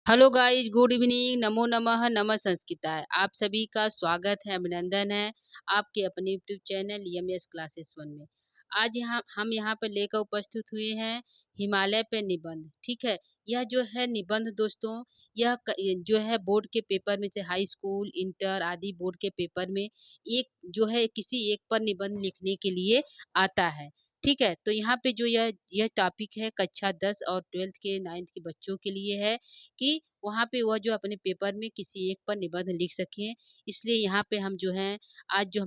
Hello guys, good evening, नमो नमः, नमः संस्कृताय। आप सभी का स्वागत है, अभिनंदन है आपके अपने यूट्यूब चैनल यमएस क्लासेस वन में। आज यहाँ हम यहाँ पर लेकर उपस्थित हुए हैं हिमालय पे निबंध, ठीक है। यह जो है निबंध दोस्तों, जो है बोर्ड के पेपर में से हाई स्कूल, इंटर आदि बोर्ड के पेपर में एक जो है किसी एक पर निबंध लिखने के लिए आता है। ठीक है, तो यहाँ पे जो यह टॉपिक है कक्षा 10 और 12th के 9th के बच्चों के लिए है कि वहाँ पे वह जो अपने पेपर में किसी एक पर निबंध लिख सकें। इसलिए यहाँ पे हम जो हैं आज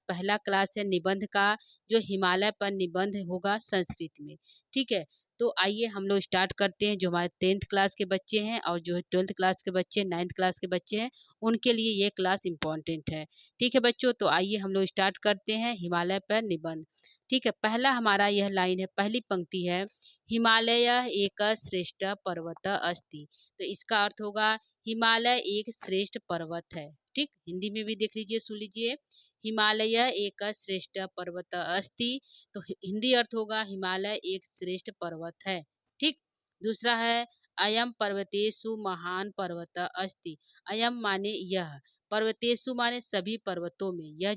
पहला क्लास है निबंध का, जो हिमालय पर निबंध होगा संस्कृत में। ठीक है? तो आइए हम लोग स्टार्ट करते हैं। जो हमारे 10th क्लास के बच्चे हैं और जो 12th क्लास के बच्चे, 9th क्लास के बच्चे हैं, उनके लिए ये क्लास इम्पोर्टेंट है। ठीक है बच्चों? तो आइए हम लोग स्टार्ट करते हैं हिमालय पर निबंध। ठीक है? पहला हमारा यह लाइन है, पहली पंक्ति है, हिमालय एक श्रेष्ठ पर्वत अस्ति। तो इसका अर्थ होगा हिमालय एक श्रेष्ठ पर्वत है। ठीक, हिंदी में भी देख लीजिए, सुन लीजिए, हिमालय एक श्रेष्ठ पर्वत अस्ति। तो हिंदी अर्थ होगा हिमालय एक श्रेष्ठ पर्वत है। ठीक, दूसरा है अयम पर्वतेषु महान पर्वत अस्ति। अयम माने यह, पर्वतेषु माने सभी पर्वतों में, यह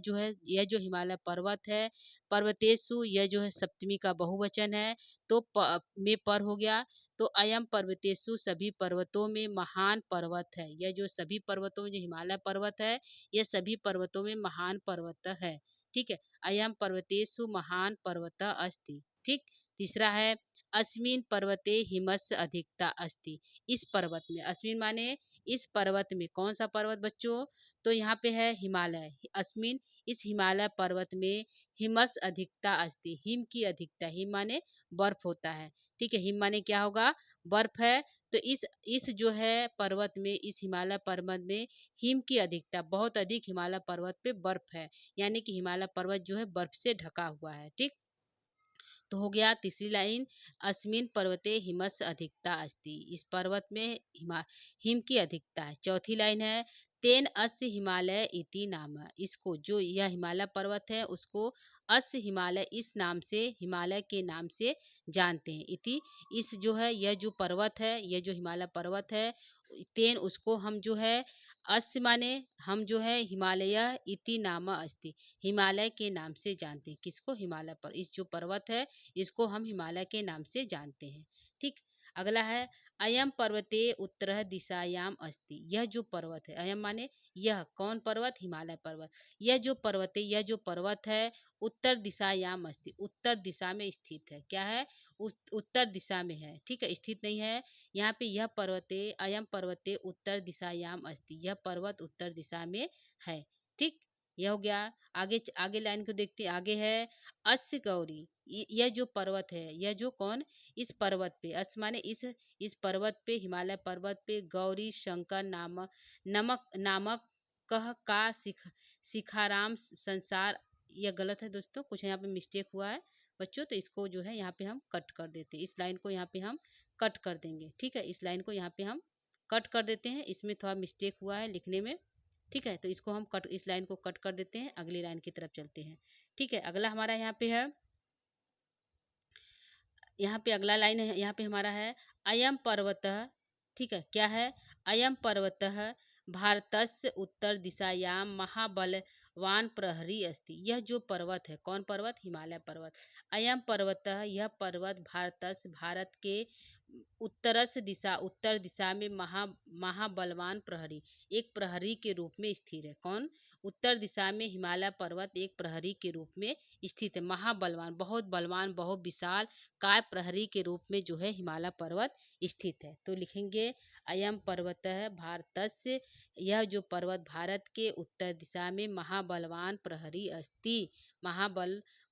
जो हिमालय पर्वत है, पर्वतेषु यह जो है सप्तमी का बहुवचन है, तो में पर हो गया। तो अयम पर्वतेषु सभी पर्वतों में महान पर्वत है। यह जो सभी पर्वतों में जो हिमालय पर्वत है, यह सभी पर्वतों में महान पर्वत है। ठीक है, अयम पर्वतेषु महान पर्वत अस्ति। ठीक, तीसरा है अस्मिन पर्वते हिमस्य अधिकता अस्ति। इस पर्वत में, अस्मिन माने इस पर्वत में, कौन सा पर्वत बच्चों? तो यहाँ पे है हिमालय। अस्मिन इस हिमालय पर्वत में हिमस्य अधिकता अस्ति। हिम की अधिकता, हिम माने बर्फ होता है। ठीक है, हिम माने क्या होगा? बर्फ है। तो इस जो है पर्वत में, इस हिमालय पर्वत में हिम की अधिकता, बहुत अधिक हिमालय पर्वत पे बर्फ है। यानी कि हिमालय पर्वत जो है बर्फ से ढका हुआ है। ठीक, तो हो गया तीसरी लाइन, अस्मिन पर्वते हिमस्य अधिकता अस्ति। इस पर्वत में हिम की अधिकता है। चौथी लाइन है, तेन अस्य हिमालय इति नाम। इसको, जो यह हिमालय पर्वत है, उसको अस्य हिमालय, इस नाम से, हिमालय के नाम से जानते हैं। इति, इस जो है यह जो पर्वत है, यह जो हिमालय पर्वत है, तेन उसको हम जो है, अस्य माने हम जो है, हिमालय इति नाम अस्ति, हिमालय के नाम से जानते हैं। किसको? हिमालय पर, इस जो पर्वत है इसको हम हिमालय के नाम से जानते हैं। ठीक, अगला है अयम पर्वते उत्तर दिशायाम अस्ति। यह जो पर्वत है, अयम माने यह, कौन पर्वत? हिमालय पर्वत। यह जो पर्वत है, यह जो पर्वत है उत्तर दिशायाम अस्ति, उत्तर दिशा में स्थित है। क्या है? उत्तर दिशा में है। ठीक है, स्थित नहीं है। यहाँ पे यह पर्वते, अयम पर्वते उत्तर दिशायाम अस्ति, यह पर्वत उत्तर दिशा में है। ठीक, यह हो गया। आगे आगे लाइन को देखते हैं। आगे है अस्य गौरी। यह जो पर्वत है, यह जो कौन? इस पर्वत पे, अस्य माने इस पर्वत पे, हिमालय पर्वत पे गौरी शंकर नामक कह का शिखाराम संसार। यह गलत है दोस्तों, कुछ यहाँ पे मिस्टेक हुआ है बच्चों, तो इसको जो है यहाँ पे हम कट कर देते हैं। इस लाइन को यहाँ पे हम कट कर देंगे। ठीक है, इस लाइन को यहाँ पे हम कट कर देते हैं, इसमें थोड़ा मिस्टेक हुआ है लिखने में। ठीक है, तो इसको हम कट, इस लाइन को कट कर देते हैं, अगली लाइन की तरफ चलते हैं। ठीक है, अगला हमारा यहाँ पे है, यहाँ पे अगला लाइन है, यहाँ पे हमारा है अयम पर्वतः। ठीक है, क्या है? अयम पर्वतः भारतस्य उत्तर दिशायां महाबलवान प्रहरी अस्ति। यह जो पर्वत है, कौन पर्वत? हिमालय पर्वत। अयम पर्वतः, यह पर्वत भारतस्य, भारत के उत्तर दिशा में महाबलवान प्रहरी, एक प्रहरी के रूप में स्थिर है। कौन? उत्तर दिशा में हिमालय पर्वत एक प्रहरी के रूप में स्थित है। महाबलवान, बहुत बलवान, बहुत विशाल काय प्रहरी के रूप में जो है हिमालय पर्वत स्थित है। तो लिखेंगे अयम पर्वत है भारतस्य, यह जो पर्वत भारत के उत्तर दिशा में महाबलवान प्रहरी अस्ति,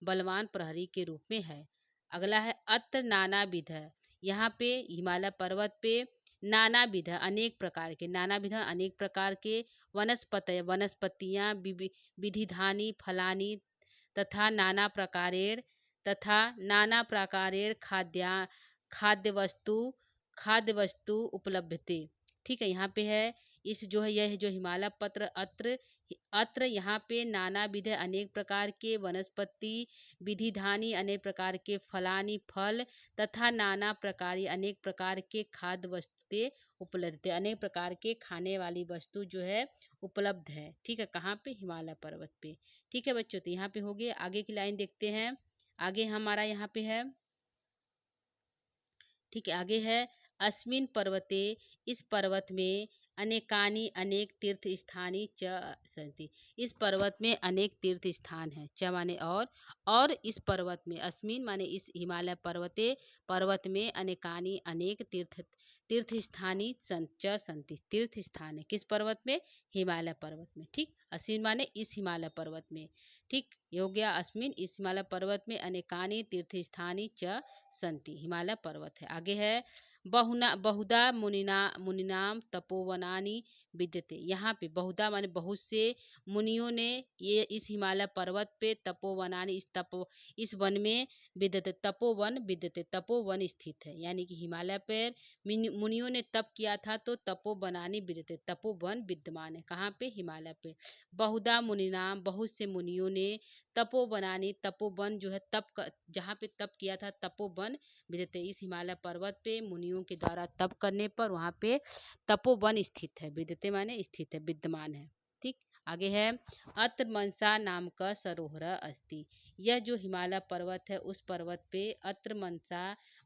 बलवान प्रहरी के रूप में है। अगला है अत्र नानाविध। यहाँ पे हिमालय पर्वत पे नानाविध, अनेक प्रकार के, नानाविध अनेक प्रकार के वनस्पतियाँ, विविधानि फलानि तथा नाना प्रकारेर खाद्य वस्तु उपलब्धते। ठीक है, यहाँ पे है, इस जो है, यह जो हिमालय पत्र, अत्र यहाँ पे नाना विध, अनेक प्रकार के वनस्पति, विधिधानी अनेक प्रकार के फलानी फल, तथा नाना प्रकार अनेक प्रकार के खाद्य वस्तुएं उपलब्ध, अनेक प्रकार के खाने वाली वस्तु जो है उपलब्ध है। ठीक है, कहाँ पे? हिमालय पर्वत पे। ठीक है बच्चों, तो यहाँ पे हो गया। आगे की लाइन देखते हैं। आगे हमारा यहाँ पे है, ठीक है, आगे है अस्मिन पर्वते, इस पर्वत में अनेकानि अनेक तीर्थ स्थानी च सन्ति, इस पर्वत में अनेक तीर्थ स्थान है। च माने और इस पर्वत में, अस्मिन माने इस हिमालय पर्वते, पर्वत में अनेकानि अनेक तीर्थ स्थानी च सन्ति, तीर्थ स्थान है। किस पर्वत में? हिमालय पर्वत में। ठीक, अस्मिन माने इस हिमालय पर्वत में। ठीक, ये हो गया अस्मिन, इस हिमालय पर्वत में अनेकानि तीर्थ स्थानी च संति, हिमालय पर्वत है। आगे है बहुधा मुनिनाम तपोवनानि विद्यते, यहाँ पे बहुधा माने बहुत से मुनियों ने ये इस हिमालय पर्वत पे तपोवनानि, इस वन में विद्यते, तपोवन विद्यते, तपोवन स्थित है। यानी कि हिमालय पर मुनियों ने तप किया था तो तपोवनानि विद्यते, तपोवन विद्यमान है। कहाँ पे? हिमालय पे। बहुधा मुनिनाम, बहुत से मुनियों ने तपोवनानि, तपोवन जो है जहाँ पे तप किया था, तपोवन विद्यते, इस हिमालय पर्वत पे मुनियों के द्वारा तप करने पर वहाँ पे तपोवन स्थित है। विद्यते माने स्थित है, विद्यमान है। ठीक, आगे है अत्र मनसा नाम का सरोवर अस्ति, यह जो हिमालय पर्वत है उस पर्वत पे अत्र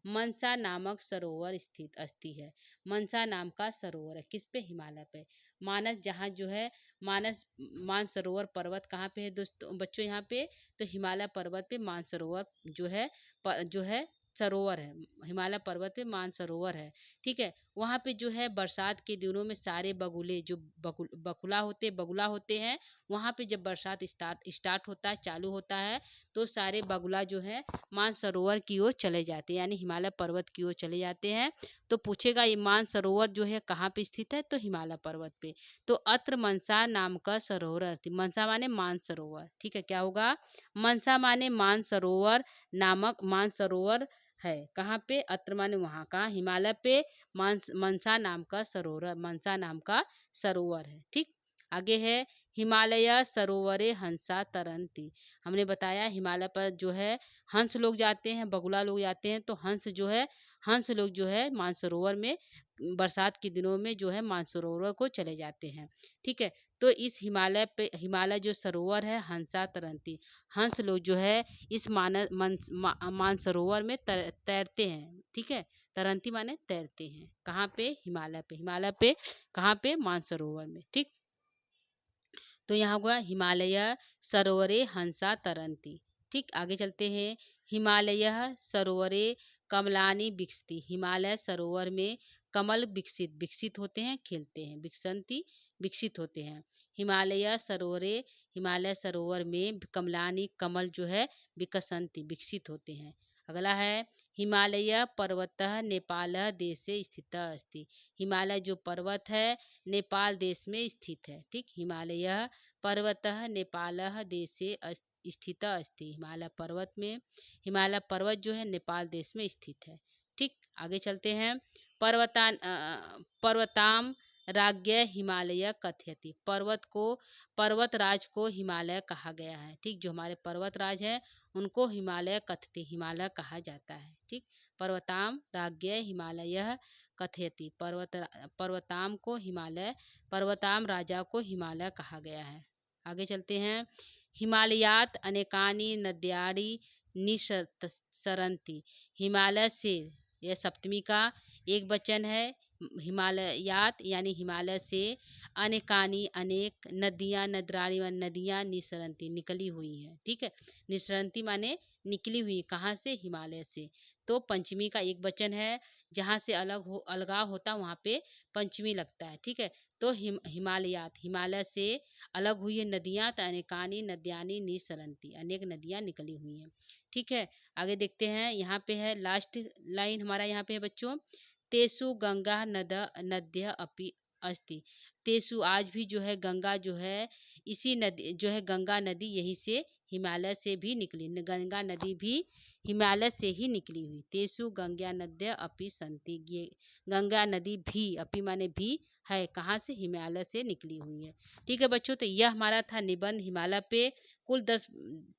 मनसा नामक सरोवर स्थित अस्ति है। मनसा नाम का सरोवर है। किस पे? हिमालय पे। मानस, जहाँ जो है मानसरोवर पर्वत कहाँ पे है दोस्तों बच्चों? यहाँ पे, तो हिमालय पर्वत पे मानसरोवर जो है सरोवर है। हिमालय पर्वत पे मानसरोवर है। ठीक है, वहाँ पे जो है बरसात के दिनों में सारे बगुले जो बगुला होते हैं, वहाँ पे जब बरसात स्टार्ट होता है, चालू होता है, तो सारे बगुला जो है मानसरोवर की ओर चले जाते हैं, यानी हिमालय पर्वत की ओर चले जाते हैं। तो पूछेगा ये मानसरोवर जो है कहाँ पे स्थित है? तो हिमालय पर्वत पे। तो अत्र मनसा नाम का सरोवर अस्ति, मनसा माने मानसरोवर। ठीक है, क्या होगा? मनसा माने मानसरोवर, नामक मानसरोवर है। कहाँ पे? अत्र माने वहाँ का, हिमालय पे मनसा नाम का सरोवर, मनसा नाम का सरोवर है। ठीक, आगे है हिमालय सरोवरे हंसा तरंती, हमने बताया हिमालय पर जो है हंस लोग जाते हैं, बगुला लोग जाते हैं, तो हंस लोग जो है मानसरोवर में बरसात के दिनों में जो है मानसरोवर को चले जाते हैं। ठीक है, तो इस हिमालय जो सरोवर है हंसा तरंती, हंस लोग जो है इस मानसरोवर में तैरते हैं। ठीक है, तरंती माने तैरते हैं। कहाँ पे? हिमालय पे। हिमालय पे कहाँ पे? मानसरोवर में। ठीक, तो यहाँ हुआ हिमालय सरोवरे हंसा तरंती। ठीक, आगे चलते हैं। हिमालय सरोवरे कमलानी विकसती, हिमालय सरोवर में कमल विकसित होते हैं, खिलते हैं। विकसंती, विकसित होते हैं। हिमालय सरोवर में कमलानी, कमल जो है विकसंती, विकसित होते हैं। अगला है हिमालय पर्वत नेपाल देशे स्थित अस्ति, हिमालय जो पर्वत है नेपाल देश में स्थित है। ठीक, हिमालय पर्वत नेपाल देशे स्थित अस्ति, हिमालय पर्वत जो है नेपाल देश में स्थित है। ठीक, आगे चलते हैं। पर्वताम राज्ञ हिमालय कथयति, पर्वतराज को हिमालय कहा गया है। ठीक, जो हमारे पर्वतराज है उनको हिमालय कथते, हिमालय कहा जाता है। ठीक, पर्वताम राज्ञ हिमालय कथयति, पर्वताम राजा को हिमालय कहा गया है। आगे चलते हैं। हिमालयात अनेकानि नद्यानि निस्सरन्ति, हिमालय से, यह सप्तमी का एक वचन है। हिमालयात यानी हिमालय से, अनेकानि अनेक, नदियाँ निसरंती निकली हुई हैं। ठीक है, निसरंती माने निकली हुई, कहाँ से? हिमालय से। तो पंचमी का एक वचन है, जहाँ से अलगाव होता वहाँ पे पंचमी लगता है। ठीक है, तो हिमालयात, हिमालय से अलग हुई है नदियाँ, तो अनेकानि नद्यानि निसरंती, अनेक नदियाँ निकली हुई हैं। ठीक है, आगे देखते हैं। यहाँ पे है लास्ट लाइन हमारा, यहाँ पे है बच्चों, तेसु गंगा नद्य अपि अस्ति, तेसु आज भी जो है गंगा जो है, इसी नदी जो है गंगा नदी यहीं से हिमालय से भी निकली। गंगा नदी भी हिमालय से ही निकली हुई। तेसु गंगा नद्य अपि संति। ये गंगा नदी भी, अपि माने भी, है कहाँ से? हिमालय से निकली हुई है। ठीक है बच्चों, तो यह हमारा था निबंध हिमालय पे। कुल 10,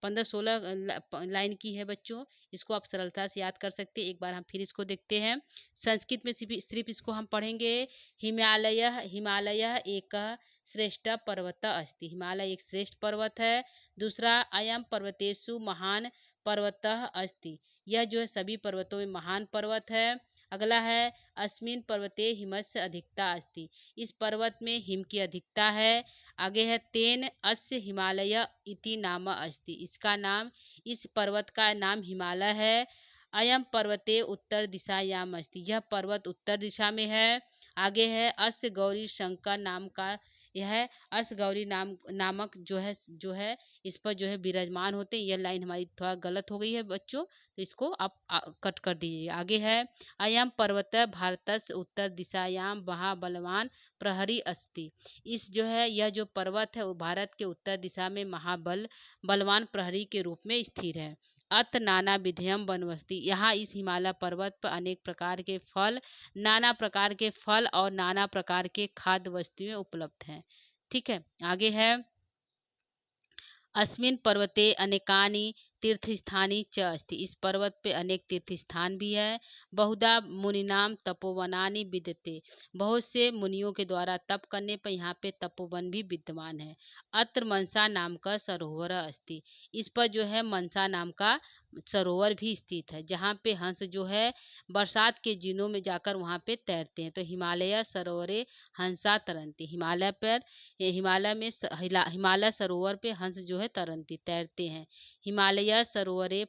15, 16 लाइन की है बच्चों। इसको आप सरलता से याद कर सकते हैं। एक बार हम फिर इसको देखते हैं। संस्कृत में सिर्फ इसको हम पढ़ेंगे। हिमालय हिमालय एक श्रेष्ठ पर्वत अस्ति। हिमालय एक श्रेष्ठ पर्वत है। दूसरा, अयम पर्वतेषु महान पर्वतः अस्ति। यह जो है सभी पर्वतों में महान पर्वत है। अगला है, अस्मिन् पर्वते हिमस्य अधिकता अस्ति। इस पर्वत में हिम की अधिकता है। आगे है, तेन अस्य हिमालय इति नाम अस्ति। इसका नाम, इस पर्वत का नाम हिमालय है। अयम पर्वते उत्तर दिशायाम अस्ति। यह पर्वत उत्तर दिशा में है। आगे है, अस्य गौरी शंकर नाम का, यह है अस गौरी नामक जो है इस पर जो है विराजमान होते हैं। यह लाइन हमारी थोड़ा गलत हो गई है बच्चों, तो इसको आप कट कर दीजिए। आगे है, अयम पर्वत भारतस्य उत्तर दिशायाम महाबलवान प्रहरी अस्ति। इस जो है यह जो पर्वत है वो भारत के उत्तर दिशा में बलवान प्रहरी के रूप में स्थिर है। अत नाना विधेयम वनवस्ति। यहाँ इस हिमालय पर्वत पर अनेक प्रकार के फल, नाना प्रकार के फल और नाना प्रकार के खाद्य वस्तुएं उपलब्ध हैं। ठीक है, आगे है, अस्मिन् पर्वते अनेकानि तीर्थस्थानी च अस्ति। इस पर्वत पे अनेक तीर्थ स्थान भी है। बहुधा मुनिनाम तपोवनानि विद्यते। बहुत से मुनियों के द्वारा तप करने पर यहाँ पे तपोवन भी विद्यमान है। अत्र मनसा नाम का सरोवर अस्ति। इस पर जो है मनसा नाम का सरोवर भी स्थित है, जहाँ पे हंस जो है बरसात के दिनों में जाकर वहाँ पे तैरते हैं। तो हिमालय सरोवरे हंसा तरंती। हिमालय पर, हिमालय में हिमालय सरोवर पे हंस जो है तरंती, तैरते हैं। हिमालय सरोवरे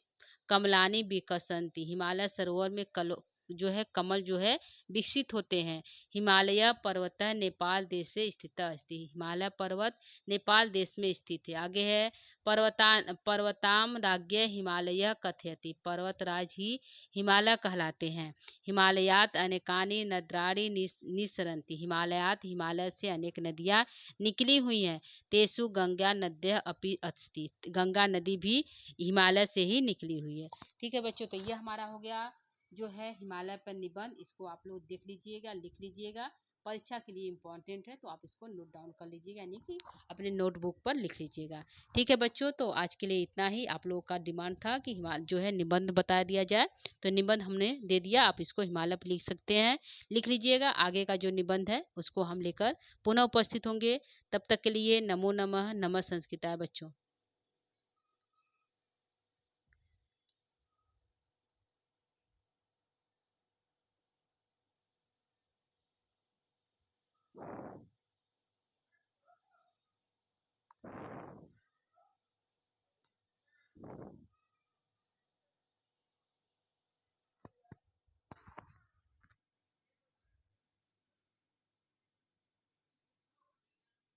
कमलानि विकसंती। हिमालय सरोवर में कमल जो है विकसित होते हैं। हिमालय पर्वत नेपाल देश से स्थित अस्ति। हिमालय पर्वत नेपाल देश में स्थित है। आगे है, पर्वताम राज्य हिमालय कथयति। पर्वतराज ही हिमालय कहलाते हैं। हिमालयात अनेकानि नद्राणि निस्सरन्ति। हिमालयात, हिमालय से अनेक नदियाँ निकली हुई हैं। तेसु गंगा नद्य अपि अस्ति। गंगा नदी भी हिमालय से ही निकली हुई है। ठीक है बच्चों, तो यह हमारा हो गया जो है हिमालय पर निबंध। इसको आप लोग देख लीजिएगा, लिख लीजिएगा, परीक्षा के लिए इम्पोर्टेंट है, तो आप इसको नोट डाउन कर लीजिएगा, यानी कि अपने नोटबुक पर लिख लीजिएगा। ठीक है बच्चों, तो आज के लिए इतना ही। आप लोगों का डिमांड था कि जो है निबंध बता दिया जाए, तो निबंध हमने दे दिया। आप इसको हिमालय पर लिख सकते हैं, लिख लीजिएगा। आगे का जो निबंध है उसको हम लेकर पुनः उपस्थित होंगे। तब तक के लिए नमो नमः, नमः संस्कृताय बच्चों।